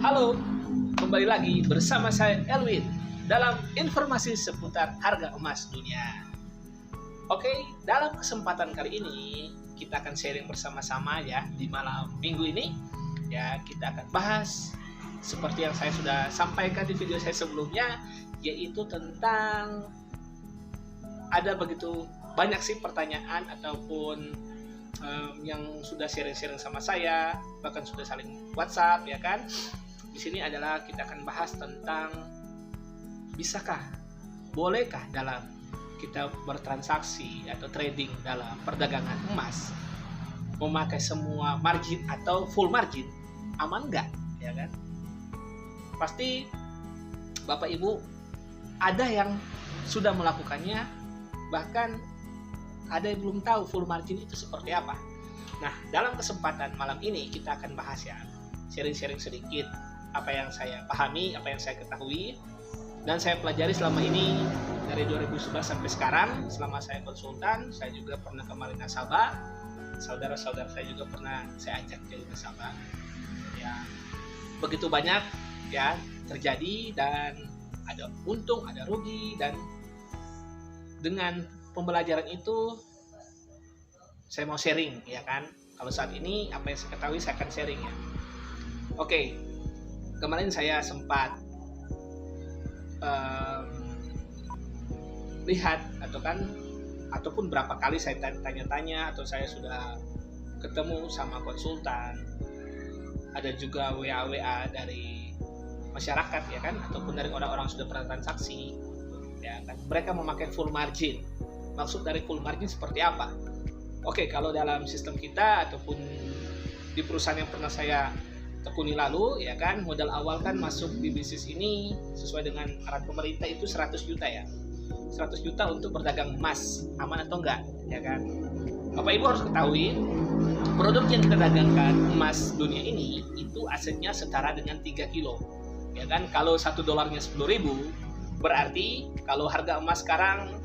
Halo, kembali lagi bersama saya Elwin dalam informasi seputar harga emas dunia. Oke, dalam kesempatan kali ini kita akan sharing bersama-sama ya di malam minggu ini. Ya, kita akan bahas seperti yang saya sudah sampaikan di video saya sebelumnya, yaitu tentang ada begitu banyak sih pertanyaan ataupun yang sudah sharing-sharing sama saya, bahkan sudah saling WhatsApp ya kan. Di sini adalah kita akan bahas tentang bisakah, bolehkah dalam kita bertransaksi atau trading dalam perdagangan emas memakai semua margin atau full margin, aman nggak ya kan? Pasti Bapak Ibu ada yang sudah melakukannya, bahkan ada yang belum tahu full margin itu seperti apa. Nah, dalam kesempatan malam ini kita akan bahas ya, sharing-sharing sedikit apa yang saya pahami, apa yang saya ketahui dan saya pelajari selama ini dari 2011 sampai sekarang. Selama saya konsultan, saya juga pernah kemarin nasabah, saudara-saudara saya juga pernah saya ajak jadi nasabah. Ya, begitu banyak ya terjadi dan ada untung, ada rugi, dan dengan pembelajaran itu saya mau sharing ya kan. Kalau saat ini apa yang saya ketahui saya akan sharing ya. Oke, kemarin saya sempat lihat ataupun berapa kali saya tanya-tanya atau saya sudah ketemu sama konsultan, ada juga WA dari masyarakat ya kan, ataupun dari orang-orang sudah pernah transaksi ya kan, mereka memakai full margin. Maksud dari full margin seperti apa? Oke, kalau dalam sistem kita ataupun di perusahaan yang pernah saya tekuni lalu ya kan, modal awal kan masuk di bisnis ini sesuai dengan arahan pemerintah itu 100 juta ya. 100 juta untuk berdagang emas, aman atau enggak ya kan? Bapak Ibu harus ketahui, produk yang kita dagangkan emas dunia ini itu asetnya setara dengan 3 kilo ya kan. Kalau 1 dolarnya 10.000, berarti kalau harga emas sekarang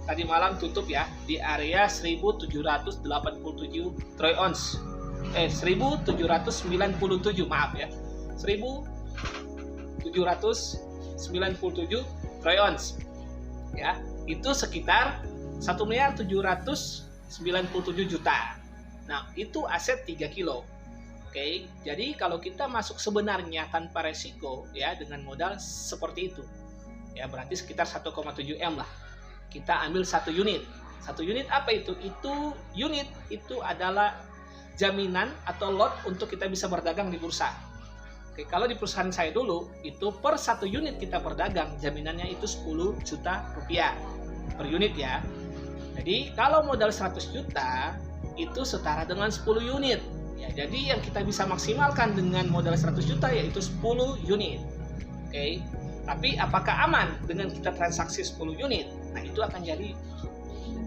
tadi malam tutup ya di area 1787 troy ounce. 1797 maaf ya. 1797 troy ounce. Ya, itu sekitar 1.797.000.000. Nah, itu aset 3 kilo. Oke, jadi kalau kita masuk sebenarnya tanpa resiko ya dengan modal seperti itu. Ya, berarti sekitar 1,7 M lah. Kita ambil 1 unit. 1 unit apa itu? Itu unit itu adalah jaminan atau lot untuk kita bisa berdagang di bursa. Oke, kalau di perusahaan saya dulu itu per 1 unit kita berdagang jaminannya itu 10 juta rupiah per unit ya. Jadi kalau modal 100 juta itu setara dengan 10 unit. Ya, jadi yang kita bisa maksimalkan dengan modal 100 juta yaitu 10 unit. Oke. Tapi apakah aman dengan kita transaksi 10 unit? Nah, itu akan jadi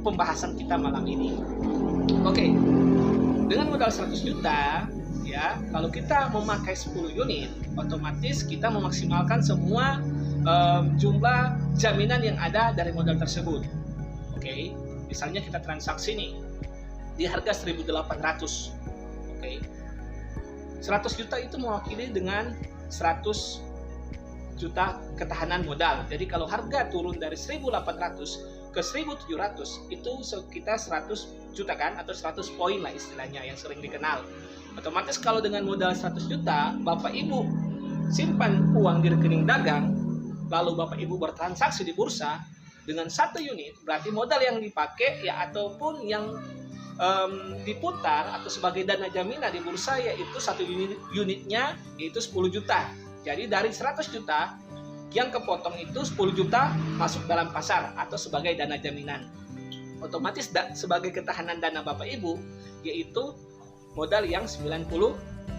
pembahasan kita malam ini. Oke. Dengan modal 100 juta, ya, kalau kita memakai 10 unit, otomatis kita memaksimalkan semua jumlah jaminan yang ada dari modal tersebut. Oke. Misalnya kita transaksi nih di harga 1.800. Oke. 100 juta itu mewakili dengan 100 juta ketahanan modal. Jadi kalau harga turun dari 1.800 ke 1.700 itu sekitar 100 juta kan, atau 100 poin lah istilahnya yang sering dikenal. Otomatis kalau dengan modal 100 juta Bapak Ibu simpan uang di rekening dagang, lalu Bapak Ibu bertransaksi di bursa dengan 1 unit, berarti modal yang dipakai ya ataupun yang diputar atau sebagai dana jaminan di bursa yaitu 1 unitnya yaitu 10 juta. Jadi dari 100 juta yang kepotong itu 10 juta masuk dalam pasar atau sebagai dana jaminan. Otomatis sebagai ketahanan dana Bapak Ibu yaitu modal yang 90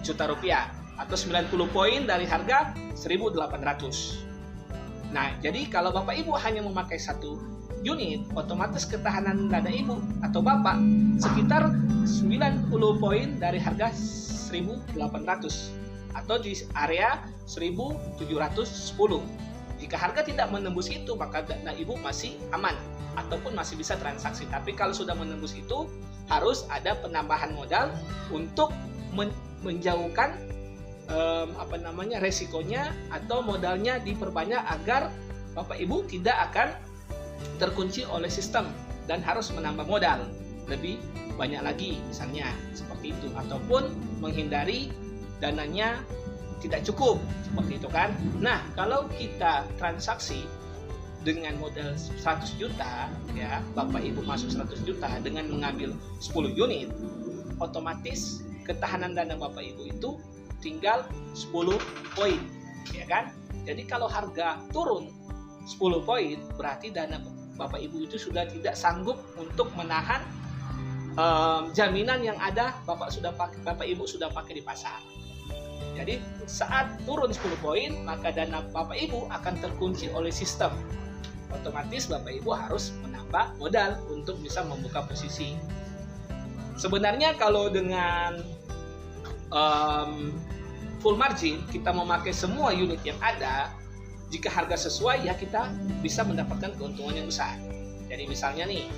juta rupiah atau 90 poin dari harga 1.800. Nah, jadi kalau Bapak Ibu hanya memakai 1 unit, otomatis ketahanan dana Ibu atau Bapak sekitar 90 poin dari harga 1.800 atau di area 1.710. Jika harga tidak menembus itu, maka dana Ibu masih aman ataupun masih bisa transaksi. Tapi kalau sudah menembus itu, harus ada penambahan modal untuk menjauhkan resikonya atau modalnya diperbanyak agar Bapak Ibu tidak akan terkunci oleh sistem dan harus menambah modal lebih banyak lagi, misalnya seperti itu, ataupun menghindari dananya tidak cukup seperti itu kan. Nah, kalau kita transaksi dengan modal 100 juta ya, Bapak Ibu masuk 100 juta dengan mengambil 10 unit, otomatis ketahanan dana Bapak Ibu itu tinggal 10 poin ya kan. Jadi kalau harga turun 10 poin, berarti dana Bapak Ibu itu sudah tidak sanggup untuk menahan jaminan yang ada Bapak Ibu sudah pakai di pasar. Jadi saat turun 10 poin, maka dana Bapak Ibu akan terkunci oleh sistem. Otomatis Bapak Ibu harus menambah modal untuk bisa membuka posisi. Sebenarnya kalau dengan full margin, kita memakai semua unit yang ada, jika harga sesuai ya kita bisa mendapatkan keuntungan yang besar. Jadi misalnya nih,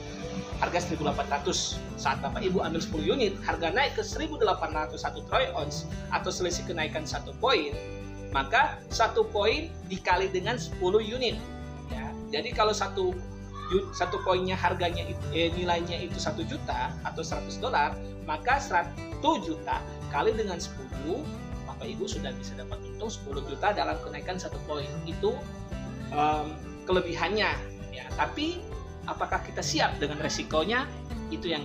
harga 1.800, saat Bapak Ibu ambil 10 unit, harga naik ke 1.801 troy ounce atau selisih kenaikan 1 poin, maka 1 poin dikali dengan 10 unit. Ya, jadi kalau satu poinnya harganya nilainya itu 1 juta atau $100, maka 1 juta kali dengan 10, Bapak Ibu sudah bisa dapat untung 10 juta dalam kenaikan 1 poin. Itu kelebihannya ya. Tapi apakah kita siap dengan resikonya? Itu yang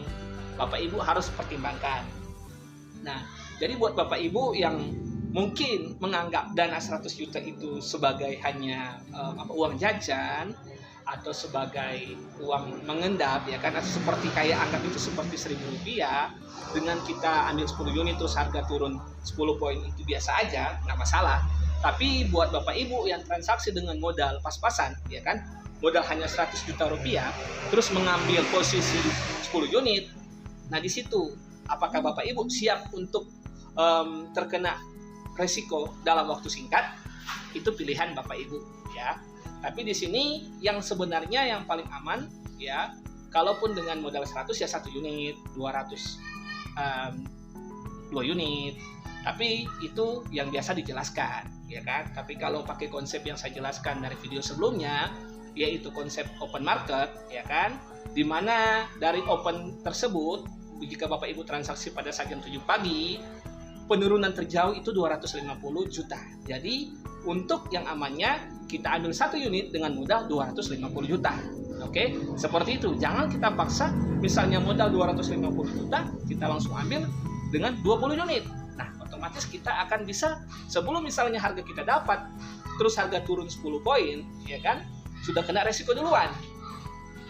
Bapak Ibu harus pertimbangkan. Nah, jadi buat Bapak Ibu yang mungkin menganggap dana 100 juta itu sebagai hanya uang jajan atau sebagai uang mengendap ya kan, atau seperti kayak anggap itu seperti Rp1.000, dengan kita ambil 10 unit terus harga turun 10 poin itu biasa aja, nggak masalah. Tapi buat Bapak Ibu yang transaksi dengan modal pas-pasan ya kan, modal hanya 100 juta rupiah terus mengambil posisi 10 unit, nah di situ apakah Bapak Ibu siap untuk terkena resiko dalam waktu singkat? Itu pilihan Bapak Ibu ya. Tapi di sini yang sebenarnya yang paling aman ya, kalaupun dengan modal 100 ya 1 unit, 200 2 unit. Tapi itu yang biasa dijelaskan ya kan. Tapi kalau pakai konsep yang saya jelaskan dari video sebelumnya, yaitu konsep open market ya kan, dimana dari open tersebut jika Bapak Ibu transaksi pada saat jam 7 pagi, penurunan terjauh itu 250 juta. Jadi untuk yang amannya kita ambil 1 unit dengan modal 250 juta. Oke, seperti itu. Jangan kita paksa, misalnya modal 250 juta, kita langsung ambil dengan 20 unit. Nah, otomatis kita akan bisa, sebelum misalnya harga kita dapat, terus harga turun 10 poin, ya kan, sudah kena resiko duluan.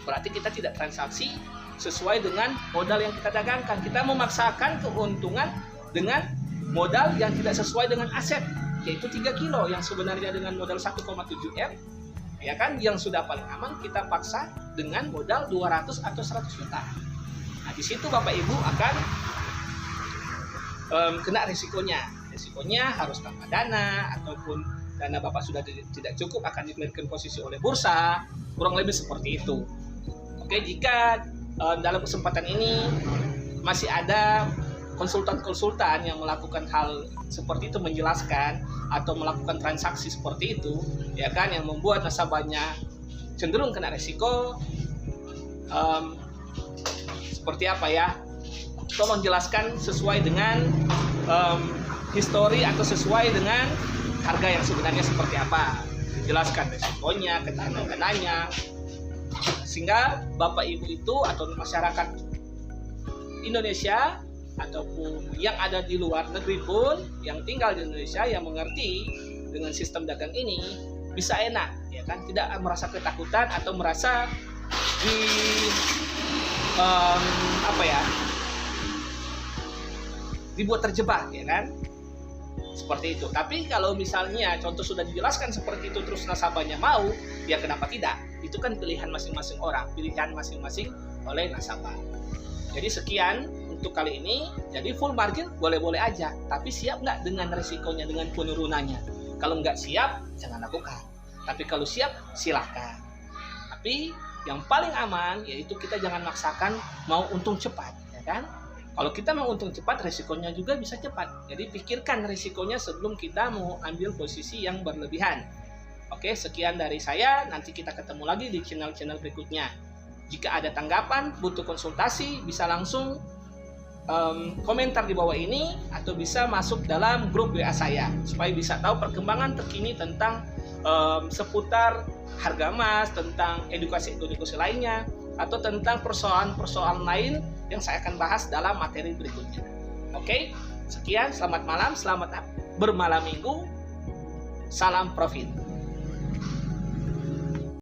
Berarti kita tidak transaksi sesuai dengan modal yang kita dagangkan. Kita memaksakan keuntungan dengan modal yang tidak sesuai dengan aset, yaitu 3 kilo yang sebenarnya dengan modal 1,7 M ya kan, yang sudah paling aman kita paksa dengan modal 200 atau 100 juta. Nah, di situ Bapak Ibu akan kena risikonya. Risikonya harus tambah dana, ataupun dana Bapak sudah tidak cukup akan diberikan posisi oleh bursa, kurang lebih seperti itu. Oke, jika dalam kesempatan ini masih ada konsultan-konsultan yang melakukan hal seperti itu, menjelaskan atau melakukan transaksi seperti itu ya kan, yang membuat nasabahnya cenderung kena resiko, seperti apa ya, tolong jelaskan sesuai dengan histori atau sesuai dengan harga yang sebenarnya seperti apa, jelaskan resikonya, ketahanan-dananya, sehingga Bapak Ibu itu atau masyarakat Indonesia ataupun yang ada di luar negeri pun yang tinggal di Indonesia yang mengerti dengan sistem dagang ini bisa enak ya kan, tidak merasa ketakutan atau merasa dibuat terjebak ya kan, seperti itu. Tapi kalau misalnya contoh sudah dijelaskan seperti itu terus nasabahnya mau, ya kenapa tidak? Itu kan pilihan masing-masing orang, pilihan masing-masing oleh nasabah. Jadi sekian untuk kali ini. Jadi full margin boleh-boleh aja, tapi siap nggak dengan resikonya, dengan penurunannya? Kalau nggak siap, jangan lakukan. Tapi kalau siap, silahkan. Tapi yang paling aman yaitu kita jangan maksakan mau untung cepat, ya kan? Kalau kita mau untung cepat, risikonya juga bisa cepat. Jadi pikirkan risikonya sebelum kita mau ambil posisi yang berlebihan. Oke, sekian dari saya. Nanti kita ketemu lagi di channel-channel berikutnya. Jika ada tanggapan, butuh konsultasi, bisa langsung komentar di bawah ini atau bisa masuk dalam grup WA saya supaya bisa tahu perkembangan terkini tentang seputar harga emas, tentang edukasi-edukasi lainnya, atau tentang persoalan-persoalan lain yang saya akan bahas dalam materi berikutnya. Oke, sekian, selamat malam, selamat bermalam minggu, salam profit.